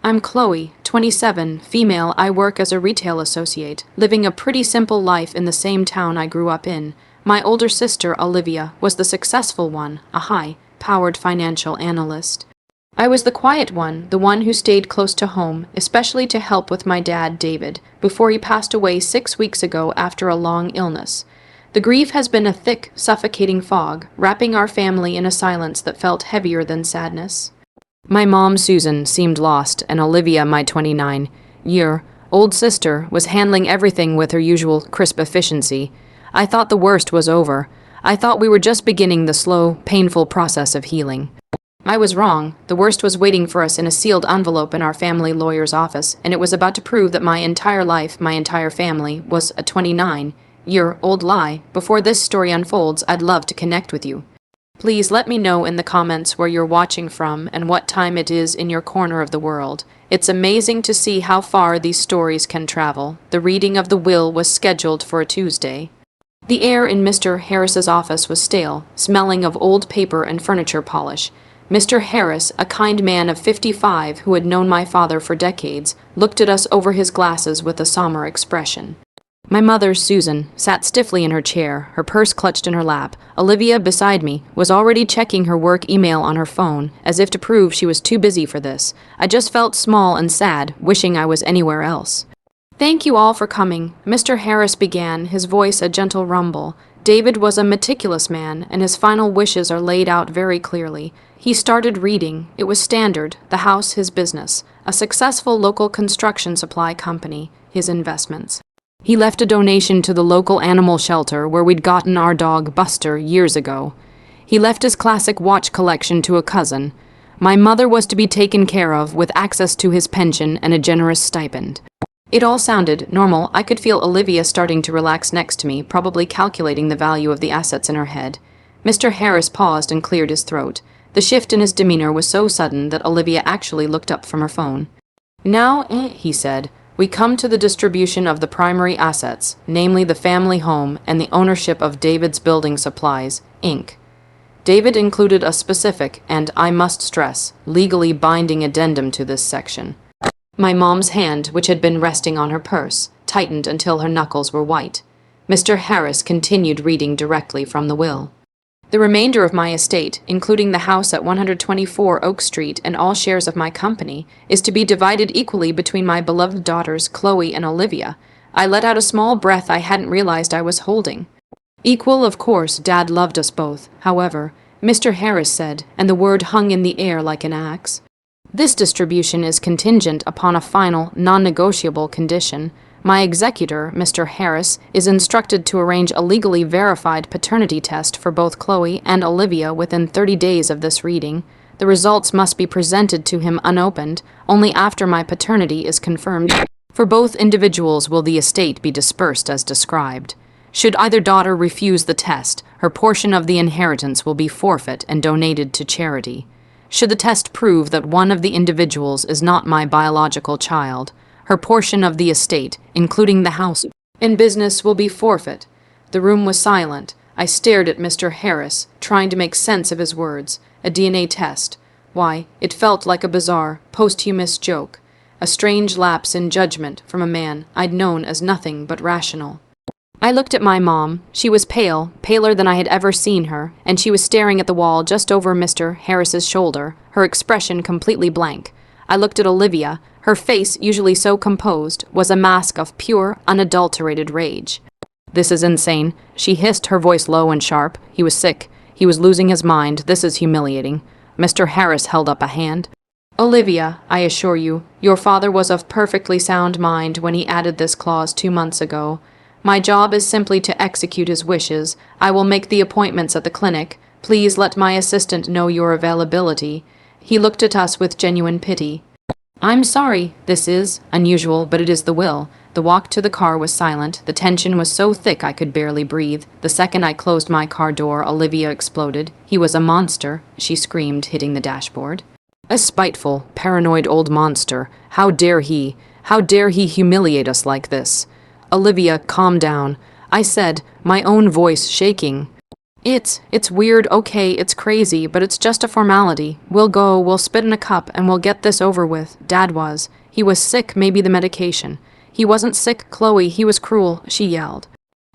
I'm Chloe, 27, female. I work as a retail associate, living a pretty simple life in the same town I grew up in. My older sister, Olivia, was the successful one, a high-powered financial analyst. I was the quiet one, the one who stayed close to home, especially to help with my dad, David, before he passed away 6 weeks ago after a long illness. The grief has been a thick, suffocating fog, wrapping our family in a silence that felt heavier than sadness. My mom, Susan, seemed lost, and Olivia, my 29-year-old sister, was handling everything with her usual crisp efficiency. I thought the worst was over. I thought we were just beginning the slow, painful process of healing. I was wrong. The worst was waiting for us in a sealed envelope in our family lawyer's office, and it was about to prove that my entire life, my entire family, was a 29-year-old lie. Before this story unfolds, I'd love to connect with you. Please let me know in the comments where you're watching from and what time it is in your corner of the world. It's amazing to see how far these stories can travel. The reading of the will was scheduled for a Tuesday. The air in Mr. Harris's office was stale, smelling of old paper and furniture polish. Mr. Harris, a kind man of 55 who had known my father for decades, looked at us over his glasses with a somber expression. My mother, Susan, sat stiffly in her chair, her purse clutched in her lap. Olivia, beside me, was already checking her work email on her phone, as if to prove she was too busy for this. I just felt small and sad, wishing I was anywhere else. "Thank you all for coming," Mr. Harris began, his voice a gentle rumble. David was a meticulous man, and his final wishes are laid out very clearly. He started reading. It was standard, the house his business, a successful local construction supply company, his investments. He left a donation to the local animal shelter where we'd gotten our dog Buster years ago. He left his classic watch collection to a cousin. My mother was to be taken care of with access to his pension and a generous stipend. It all sounded normal. I could feel Olivia starting to relax next to me, probably calculating the value of the assets in her head. Mr. Harris paused and cleared his throat. The shift in his demeanor was so sudden that Olivia actually looked up from her phone. "Now," he said, "we come to the distribution of the primary assets, namely the family home and the ownership of David's Building Supplies, Inc." David included a specific, and I must stress, legally binding addendum to this section. My mom's hand, which had been resting on her purse, tightened until her knuckles were white. Mr. Harris continued reading directly from the will. "The remainder of my estate, including the house at 124 Oak Street and all shares of my company, is to be divided equally between my beloved daughters, Chloe and Olivia." I let out a small breath I hadn't realized I was holding. "Equal, of course, Dad loved us both, however," Mr. Harris said, and the word hung in the air like an axe. "This distribution is contingent upon a final, non-negotiable condition. My executor, Mr. Harris, is instructed to arrange a legally verified paternity test for both Chloe and Olivia within 30 days of this reading. The results must be presented to him unopened. Only after my paternity is confirmed. For both individuals will the estate be dispersed as described. Should either daughter refuse the test, her portion of the inheritance will be forfeit and donated to charity. Should the test prove that one of the individuals is not my biological child, her portion of the estate, including the house and business, will be forfeit." The room was silent. I stared at Mr. Harris, trying to make sense of his words. A DNA test. Why, it felt like a bizarre, posthumous joke. A strange lapse in judgment from a man I'd known as nothing but rational. I looked at my mom. She was pale, paler than I had ever seen her, and she was staring at the wall just over Mr. Harris's shoulder, her expression completely blank. I looked at Olivia. Her face, usually so composed, was a mask of pure, unadulterated rage. "This is insane," she hissed, her voice low and sharp. "He was sick. He was losing his mind. This is humiliating." Mr. Harris held up a hand. "Olivia, I assure you, your father was of perfectly sound mind when he added this clause 2 months ago. My job is simply to execute his wishes. I will make the appointments at the clinic. Please let my assistant know your availability." He looked at us with genuine pity. "I'm sorry. This is unusual, but it is the will." The walk to the car was silent. The tension was so thick I could barely breathe. The second I closed my car door, Olivia exploded. "He was a monster," she screamed, hitting the dashboard. "A spiteful, paranoid old monster. How dare he? How dare he humiliate us like this?" "Olivia, calm down," I said, my own voice shaking. It's weird, okay, it's crazy, but it's just a formality. We'll go, we'll spit in a cup, and we'll get this over with. Dad was. He was sick, maybe the medication. He wasn't sick, Chloe, he was cruel, she yelled.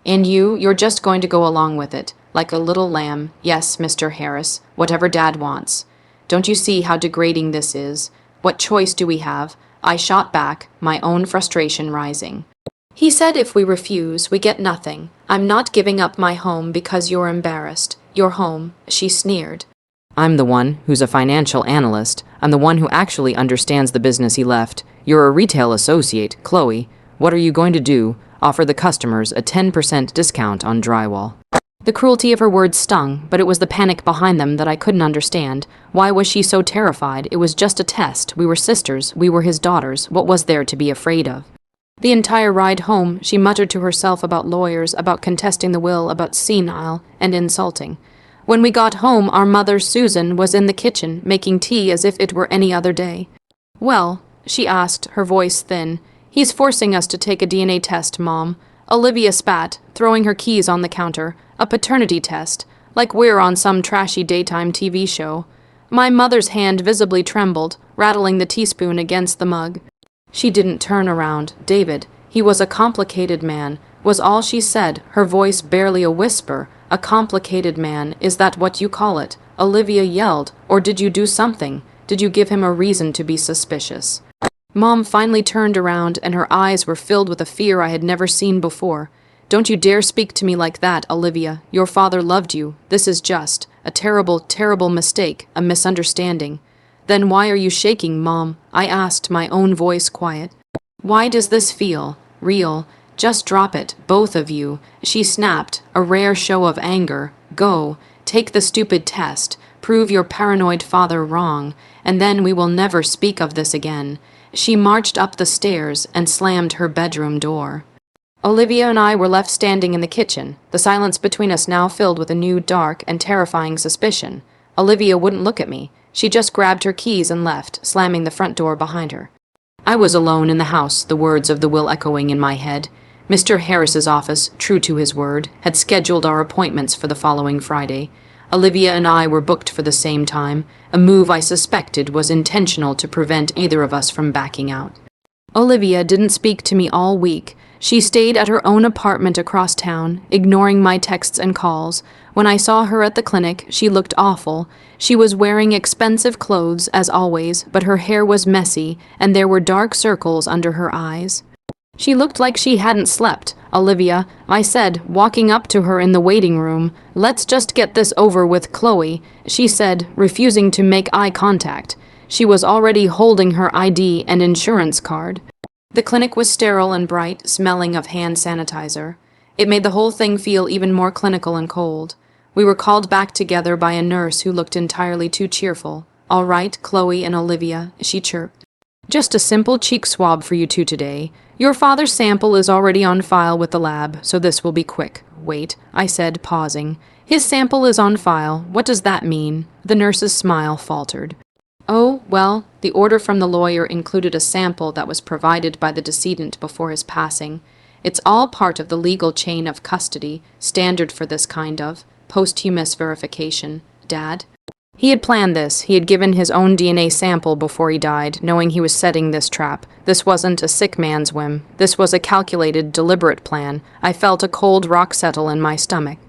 And you're just going to go along with it, like a little lamb. Yes, Mr. Harris, whatever Dad wants. Don't you see how degrading this is? What choice do we have? I shot back, my own frustration rising. He said if we refuse, we get nothing. I'm not giving up my home because you're embarrassed. Your home, she sneered. I'm the one who's a financial analyst. I'm the one who actually understands the business he left. You're a retail associate, Chloe. What are you going to do? Offer the customers a 10% discount on drywall. The cruelty of her words stung, but it was the panic behind them that I couldn't understand. Why was she so terrified? It was just a test. We were sisters. We were his daughters. What was there to be afraid of? The entire ride home, she muttered to herself about lawyers, about contesting the will, about senile and insulting. When we got home, our mother, Susan, was in the kitchen, making tea as if it were any other day. Well, she asked, her voice thin, he's forcing us to take a DNA test, Mom. Olivia spat, throwing her keys on the counter. A paternity test, like we're on some trashy daytime TV show. My mother's hand visibly trembled, rattling the teaspoon against the mug. She didn't turn around. David, he was a complicated man, was all she said, her voice barely a whisper. A complicated man, is that what you call it? Olivia yelled. Or did you do something? Did you give him a reason to be suspicious? Mom finally turned around, and her eyes were filled with a fear I had never seen before. Don't you dare speak to me like that, Olivia. Your father loved you. This is just a terrible, terrible mistake, a misunderstanding. Then why are you shaking, Mom? I asked, my own voice quiet. Why does this feel real? Just drop it, both of you. She snapped, a rare show of anger. Go, take the stupid test, prove your paranoid father wrong, and then we will never speak of this again. She marched up the stairs and slammed her bedroom door. Olivia and I were left standing in the kitchen, the silence between us now filled with a new, dark, and terrifying suspicion. Olivia wouldn't look at me. She just grabbed her keys and left, slamming the front door behind her. I was alone in the house, the words of the will echoing in my head. Mr. Harris's office, true to his word, had scheduled our appointments for the following Friday. Olivia and I were booked for the same time, a move I suspected was intentional to prevent either of us from backing out. Olivia didn't speak to me all week. She stayed at her own apartment across town, ignoring my texts and calls. When I saw her at the clinic, she looked awful. She was wearing expensive clothes, as always, but her hair was messy, and there were dark circles under her eyes. She looked like she hadn't slept. Olivia, I said, walking up to her in the waiting room, let's just get this over with, Chloe, she said, refusing to make eye contact. She was already holding her ID and insurance card. The clinic was sterile and bright, smelling of hand sanitizer. It made the whole thing feel even more clinical and cold. We were called back together by a nurse who looked entirely too cheerful. All right, Chloe and Olivia, she chirped. Just a simple cheek swab for you two today. Your father's sample is already on file with the lab, so this will be quick. Wait, I said, pausing. His sample is on file. What does that mean? The nurse's smile faltered. Oh, well, the order from the lawyer included a sample that was provided by the decedent before his passing. It's all part of the legal chain of custody, standard for this kind of posthumous verification. Dad? He had planned this. He had given his own DNA sample before he died, knowing he was setting this trap. This wasn't a sick man's whim. This was a calculated, deliberate plan. I felt a cold rock settle in my stomach.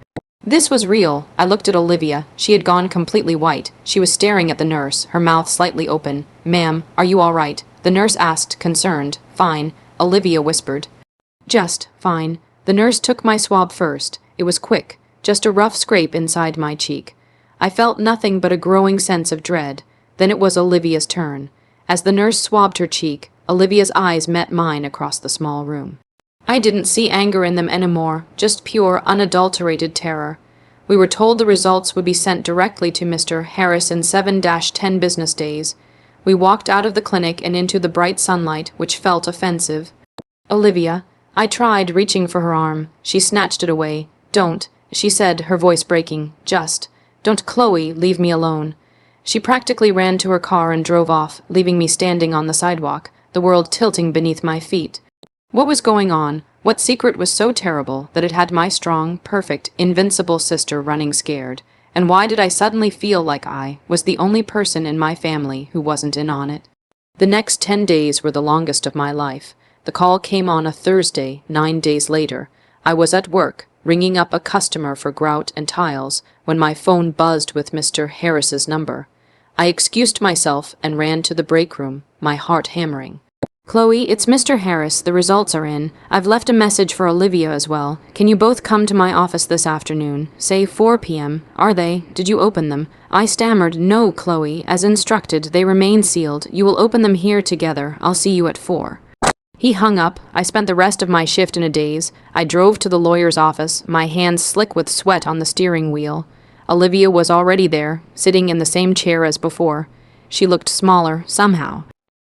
This was real. I looked at Olivia. She had gone completely white. She was staring at the nurse, her mouth slightly open. Ma'am, are you all right? The nurse asked, concerned. Fine. Olivia whispered. Just fine. The nurse took my swab first. It was quick. Just a rough scrape inside my cheek. I felt nothing but a growing sense of dread. Then it was Olivia's turn. As the nurse swabbed her cheek, Olivia's eyes met mine across the small room. I didn't see anger in them anymore, just pure, unadulterated terror. We were told the results would be sent directly to Mr. Harris in 7-10 business days. We walked out of the clinic and into the bright sunlight, which felt offensive. Olivia, I tried, reaching for her arm. She snatched it away. Don't, she said, her voice breaking. Just. Don't, Chloe, leave me alone. She practically ran to her car and drove off, leaving me standing on the sidewalk, the world tilting beneath my feet. What was going on? What secret was so terrible that it had my strong, perfect, invincible sister running scared? And why did I suddenly feel like I was the only person in my family who wasn't in on it? The next 10 days were the longest of my life. The call came on a Thursday, 9 days later. I was at work, ringing up a customer for grout and tiles, when my phone buzzed with Mr. Harris's number. I excused myself and ran to the break room, my heart hammering. "Chloe, it's Mr. Harris. The results are in. I've left a message for Olivia as well. Can you both come to my office this afternoon? Say 4 p.m. Are they? Did you open them?" I stammered, "No, Chloe. As instructed, they remain sealed. You will open them here together. I'll see you at 4. He hung up. I spent the rest of my shift in a daze. I drove to the lawyer's office, my hands slick with sweat on the steering wheel. Olivia was already there, sitting in the same chair as before. She looked smaller, somehow.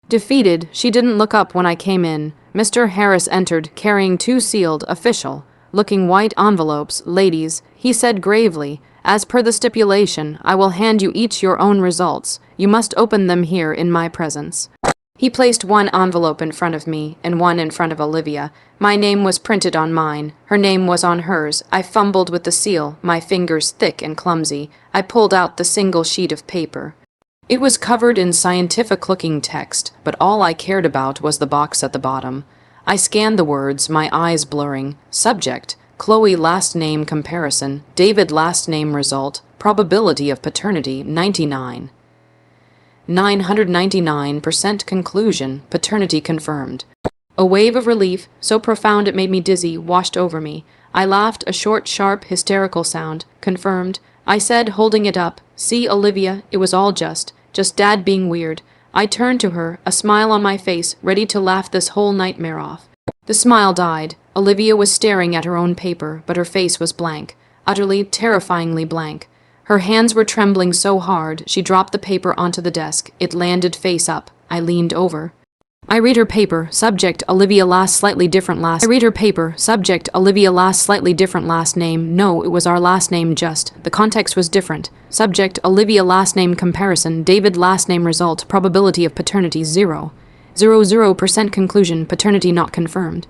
Defeated, she didn't look up when I came in. Mr. Harris entered, carrying 2 sealed, official-looking white envelopes. "Ladies," he said gravely, "as per the stipulation, I will hand you each your own results. You must open them here in my presence." He placed one envelope in front of me and one in front of Olivia. My name was printed on mine. Her name was on hers. I fumbled with the seal, my fingers thick and clumsy. I pulled out the single sheet of paper. It was covered in scientific-looking text, but all I cared about was the box at the bottom. I scanned the words, my eyes blurring. Subject: Chloe last name comparison. David last name result. Probability of paternity 99. 999% conclusion. Paternity confirmed. A wave of relief, so profound it made me dizzy, washed over me. I laughed, a short, sharp, hysterical sound. Confirmed. I said, holding it up, "See, Olivia, it was all just Dad being weird." I turned to her, a smile on my face, ready to laugh this whole nightmare off. The smile died. Olivia was staring at her own paper, but her face was blank, utterly, terrifyingly blank. Her hands were trembling so hard, she dropped the paper onto the desk. It landed face up. I leaned over. I read her paper. Subject: Olivia last slightly different last. I read her paper. Subject: Olivia last slightly different last name. No, it was our last name just. The context was different. Subject: Olivia last name comparison. David last name result. Probability of paternity 0. 0.00% conclusion. Paternity not confirmed.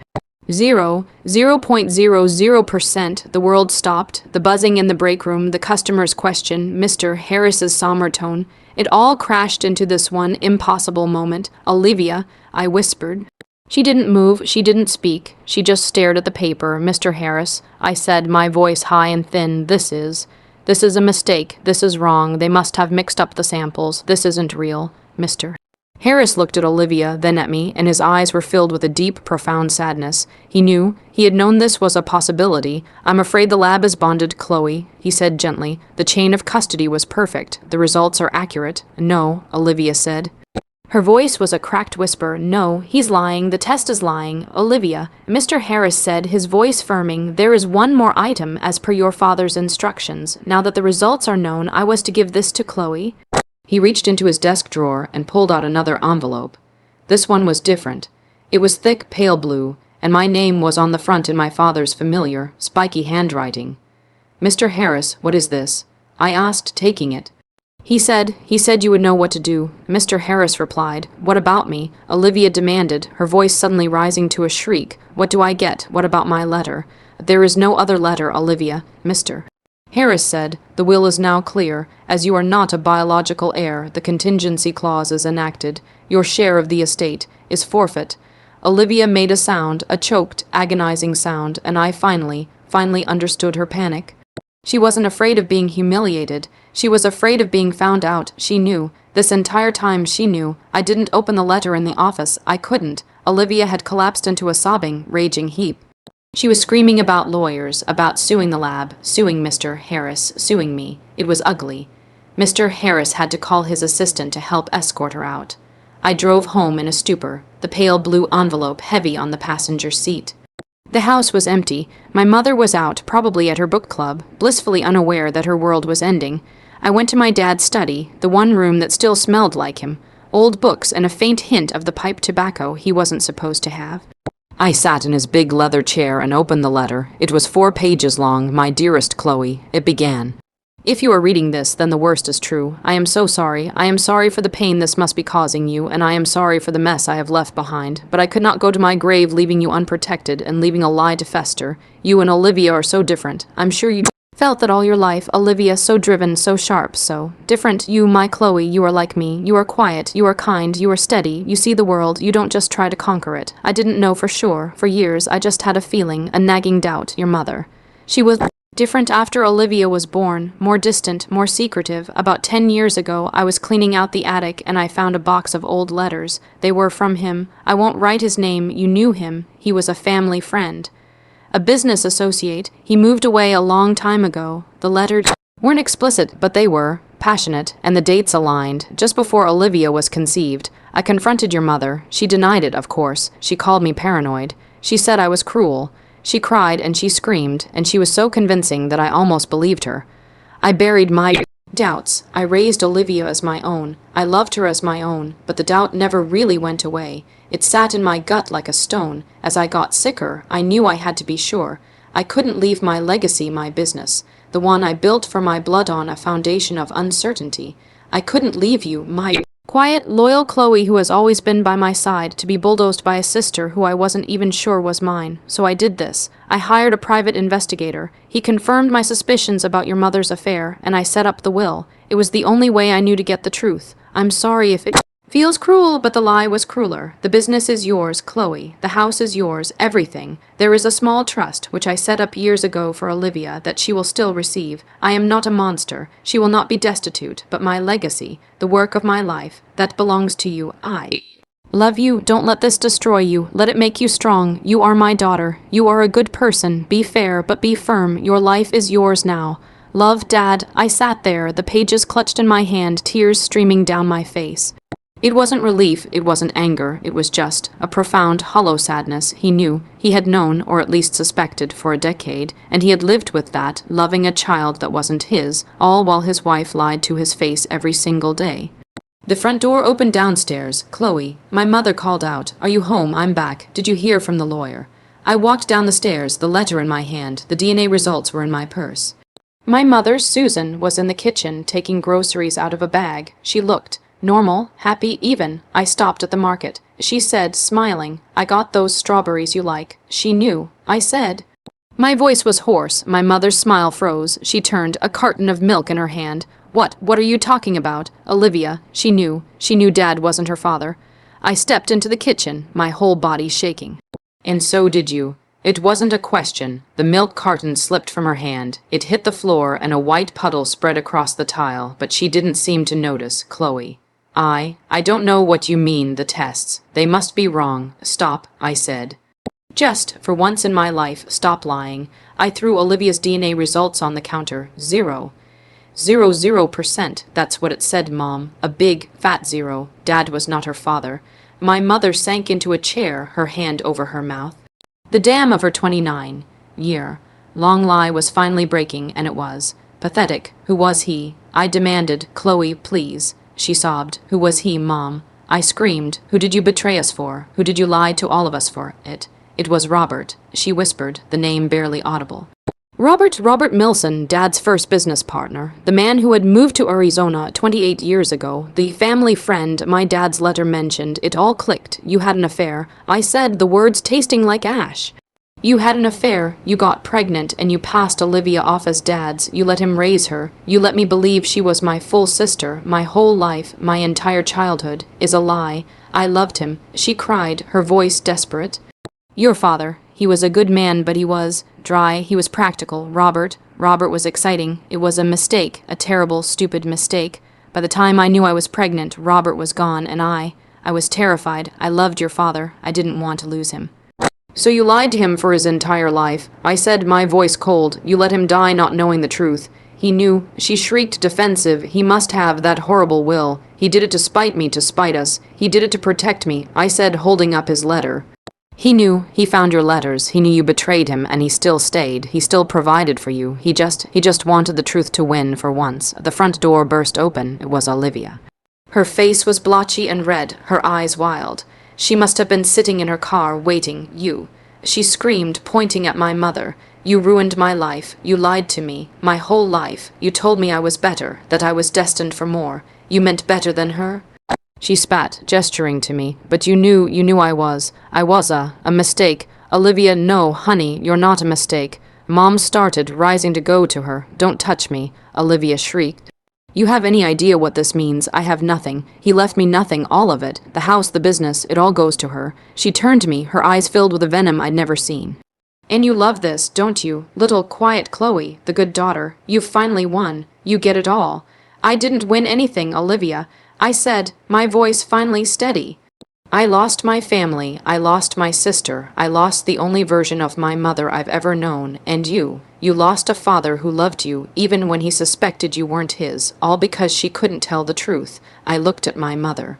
0.00%. The world stopped. The buzzing in the break room, the customer's question, Mr. Harris's somber tone. It all crashed into this one impossible moment. "Olivia," I whispered. She didn't move, she didn't speak. She just stared at the paper. "Mr. Harris," I said, my voice high and thin, This is a mistake. This is wrong. They must have mixed up the samples. This isn't real. Mr. Harris looked at Olivia, then at me, and his eyes were filled with a deep, profound sadness. He had known this was a possibility. "I'm afraid the lab is bonded, Chloe," he said gently. "The chain of custody was perfect. The results are accurate." "No," Olivia said. Her voice was a cracked whisper. "No, he's lying. The test is lying. Olivia," Mr. Harris said, his voice firming, "there is one more item as per your father's instructions. Now that the results are known, I was to give this to Chloe." He reached into his desk drawer and pulled out another envelope. This one was different. It was thick, pale blue, and my name was on the front in my father's familiar, spiky handwriting. "Mr. Harris, what is this?" I asked, taking it. He said you would know what to do." Mr. Harris replied. "What about me?" Olivia demanded, her voice suddenly rising to a shriek. "What do I get? What about my letter?" "There is no other letter, Olivia." Mr. Harris said, "The will is now clear. As you are not a biological heir, the contingency clause is enacted. Your share of the estate is forfeit." Olivia made a sound, a choked, agonizing sound, and I finally understood her panic. She wasn't afraid of being humiliated. She was afraid of being found out. She knew. This entire time she knew. I didn't open the letter in the office. I couldn't. Olivia had collapsed into a sobbing, raging heap. She was screaming about lawyers, about suing the lab, suing Mr. Harris, suing me. It was ugly. Mr. Harris had to call his assistant to help escort her out. I drove home in a stupor, the pale blue envelope heavy on the passenger seat. The house was empty. My mother was out, probably at her book club, blissfully unaware that her world was ending. I went to my dad's study, the one room that still smelled like him, old books and a faint hint of the pipe tobacco he wasn't supposed to have. I sat in his big leather chair and opened the letter. It was 4 pages long. "My dearest Chloe," it began. If you are reading this, then the worst is true. I am so sorry. I am sorry for the pain this must be causing you, and I am sorry for the mess I have left behind. But I could not go to my grave leaving you unprotected and leaving a lie to fester. You and Olivia are so different. I'm sure you felt that all your life. Olivia, so driven, so sharp, so different. You, my Chloe, you are like me. You are quiet, you are kind, you are steady. You see the world, you don't just try to conquer it. I didn't know for sure. For years, I just had a feeling, a nagging doubt. Your mother. She was different after Olivia was born, more distant, more secretive. About 10 years ago, I was cleaning out the attic and I found a box of old letters. They were from him. I won't write his name. You knew him. He was a family friend. A business associate. He moved away a long time ago. The letters weren't explicit, but they were passionate, and the dates aligned, just before Olivia was conceived. I confronted your mother. She denied it, of course. She called me paranoid. She said I was cruel. She cried and she screamed, and she was so convincing that I almost believed her. I buried my doubts. I raised Olivia as my own. I loved her as my own, but the doubt never really went away. It sat in my gut like a stone. As I got sicker, I knew I had to be sure. I couldn't leave my legacy, my business, the one I built for my blood on a foundation of uncertainty. I couldn't leave you, my quiet, loyal Chloe who has always been by my side, to be bulldozed by a sister who I wasn't even sure was mine. So I did this. I hired a private investigator. He confirmed my suspicions about your mother's affair, and I set up the will. It was the only way I knew to get the truth. I'm sorry if it feels cruel, but the lie was crueler. The business is yours, Chloe. The house is yours, everything. There is a small trust, which I set up years ago for Olivia, that she will still receive. I am not a monster. She will not be destitute, but my legacy, the work of my life, that belongs to you. I love you. Don't let this destroy you. Let it make you strong. You are my daughter. You are a good person. Be fair, but be firm. Your life is yours now. Love, Dad. I sat there, the pages clutched in my hand, tears streaming down my face. It wasn't relief, it wasn't anger, it was just a profound, hollow sadness. He knew, he had known, or at least suspected, for a decade, and he had lived with that, loving a child that wasn't his, all while his wife lied to his face every single day. The front door opened downstairs. Chloe, my mother called out, "Are you home? I'm back. Did you hear from the lawyer?" I walked down the stairs, the letter in my hand. The DNA results were in my purse. My mother, Susan, was in the kitchen, taking groceries out of a bag. She looked normal, happy, even. I stopped at the market. She said, smiling, "I got those strawberries you like." She knew. I said. My voice was hoarse. My mother's smile froze. She turned, a carton of milk in her hand. What are you talking about? Olivia. She knew. She knew Dad wasn't her father. I stepped into the kitchen, my whole body shaking. And so did you. It wasn't a question. The milk carton slipped from her hand. It hit the floor and a white puddle spread across the tile, but she didn't seem to notice. Chloe. I don't know what you mean, the tests. They must be wrong. Stop, I said. Just, for once in my life, stop lying. I threw Olivia's DNA results on the counter. 0. 0%. That's what it said, Mom. A big, fat 0. Dad was not her father. My mother sank into a chair, her hand over her mouth. The dam of her 29-year long lie was finally breaking, and it was. Pathetic. Who was he? I demanded. Chloe, please. She sobbed. Who was he, Mom? I screamed. Who did you betray us for? Who did you lie to all of us for? It was Robert. She whispered, the name barely audible. Robert Milson, Dad's first business partner, the man who had moved to Arizona 28 years ago, the family friend my dad's letter mentioned. It all clicked. You had an affair. I said, the words tasting like ash. You had an affair. You got pregnant, and you passed Olivia off as Dad's. You let him raise her. You let me believe she was my full sister. My whole life, my entire childhood, is a lie. I loved him. She cried, her voice desperate. Your father. He was a good man, but he was dry. He was practical. Robert was exciting. It was a mistake, a terrible, stupid mistake. By the time I knew I was pregnant, Robert was gone, and I was terrified. I loved your father. I didn't want to lose him. So you lied to him for his entire life. I said, my voice cold. You let him die not knowing the truth. He knew. She shrieked, defensive. He must have that horrible will. He did it to spite me, to spite us. He did it to protect me. I said, holding up his letter. He knew. He found your letters. He knew you betrayed him, and he still stayed. He still provided for you. He just wanted the truth to win for once. The front door burst open. It was Olivia. Her face was blotchy and red, her eyes wild. She must have been sitting in her car, waiting. You. She screamed, pointing at my mother. You ruined my life. You lied to me. My whole life. You told me I was better, that I was destined for more. You meant better than her?" She spat, gesturing to me. "But you knew I was. I was a mistake. Olivia, no, honey, you're not a mistake." Mom started, rising to go to her. "Don't touch me," Olivia shrieked. "You have any idea what this means? I have nothing. He left me nothing, all of it. The house, the business, it all goes to her." She turned to me, her eyes filled with a venom I'd never seen. "And you love this, don't you? Little, quiet Chloe, the good daughter. You've finally won. You get it all." "I didn't win anything, Olivia," I said, my voice finally steady. "I lost my family. I lost my sister. I lost the only version of my mother I've ever known. And you lost a father who loved you, even when he suspected you weren't his, all because she couldn't tell the truth." I looked at my mother.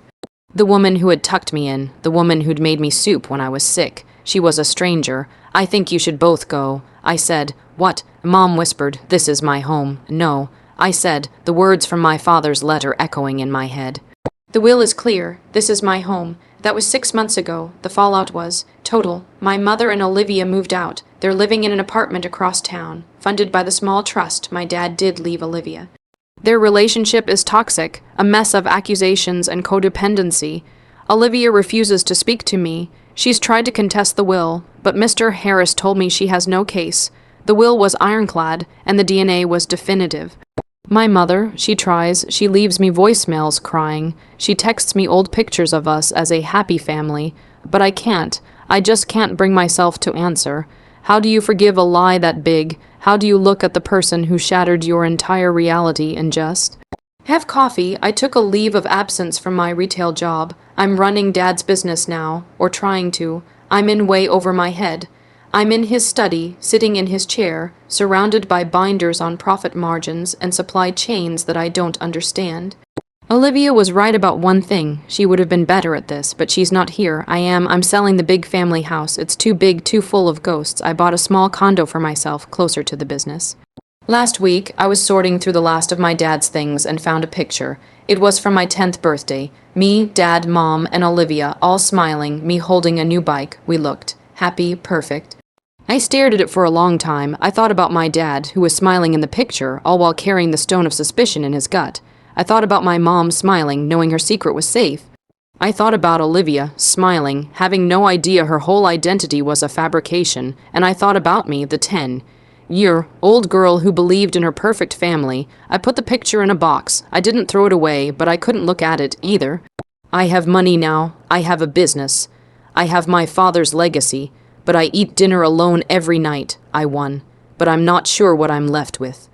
The woman who had tucked me in, the woman who'd made me soup when I was sick. She was a stranger. "I think you should both go," I said. "What?" Mom whispered. "This is my home." "No," I said, the words from my father's letter echoing in my head. "The will is clear. This is my home. That was 6 months ago. The fallout was total. My mother and Olivia moved out. They're living in an apartment across town, funded by the small trust my dad did leave Olivia. Their relationship is toxic, a mess of accusations and codependency. Olivia refuses to speak to me. She's tried to contest the will, but Mr. Harris told me she has no case. The will was ironclad, and the DNA was definitive. My mother, she tries, she leaves me voicemails crying. She texts me old pictures of us as a happy family, but I can't. I just can't bring myself to answer. How do you forgive a lie that big? How do you look at the person who shattered your entire reality and just have coffee? I took a leave of absence from my retail job. I'm running Dad's business now, or trying to. I'm in way over my head. I'm in his study, sitting in his chair, surrounded by binders on profit margins and supply chains that I don't understand. Olivia was right about one thing. She would have been better at this, but she's not here. I'm selling the big family house. It's too big, too full of ghosts. I bought a small condo for myself, closer to the business. Last week, I was sorting through the last of my dad's things and found a picture. It was from my 10th birthday. Me, Dad, Mom, and Olivia, all smiling, me holding a new bike. We looked happy, perfect. I stared at it for a long time. I thought about my dad, who was smiling in the picture, all while carrying the stone of suspicion in his gut. I thought about my mom smiling, knowing her secret was safe. I thought about Olivia, smiling, having no idea her whole identity was a fabrication, and I thought about me, the 10-year-old girl who believed in her perfect family. I put the picture in a box. I didn't throw it away, but I couldn't look at it either. I have money now. I have a business. I have my father's legacy. But I eat dinner alone every night. I won. But I'm not sure what I'm left with.